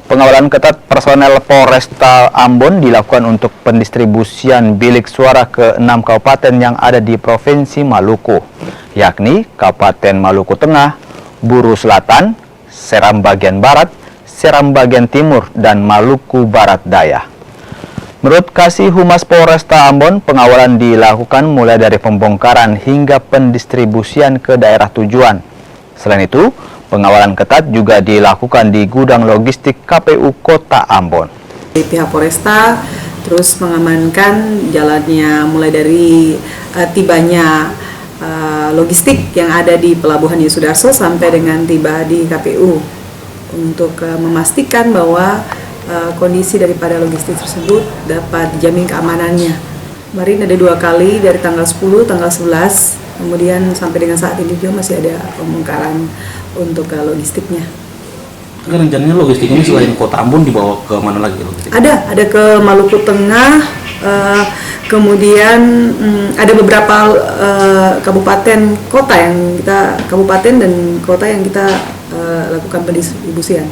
Pengawalan ketat personel Polresta Ambon dilakukan untuk pendistribusian bilik suara ke 6 kabupaten yang ada di Provinsi Maluku, yakni Kabupaten Maluku Tengah, Buru Selatan, Seram bagian Barat, Seram bagian Timur, dan Maluku Barat Daya. Menurut Kasih Humas Polresta Ambon, pengawalan dilakukan mulai dari pembongkaran hingga pendistribusian ke daerah tujuan. Selain itu, pengawalan ketat juga dilakukan di gudang logistik KPU Kota Ambon. Pihak Polresta terus mengamankan jalannya mulai dari tibanya logistik yang ada di Pelabuhan Yesudarso sampai dengan tiba di KPU untuk memastikan bahwa kondisi daripada logistik tersebut dapat dijamin keamanannya. Kemarin ada 2 kali dari tanggal 10, tanggal 11, kemudian sampai dengan saat ini juga masih ada pembongkaran untuk logistiknya. Rencananya logistik ini selain Kota Ambon dibawa ke mana lagi logistik? Ada ke Maluku Tengah, kemudian ada beberapa kabupaten kota yang kita lakukan pendistribusian.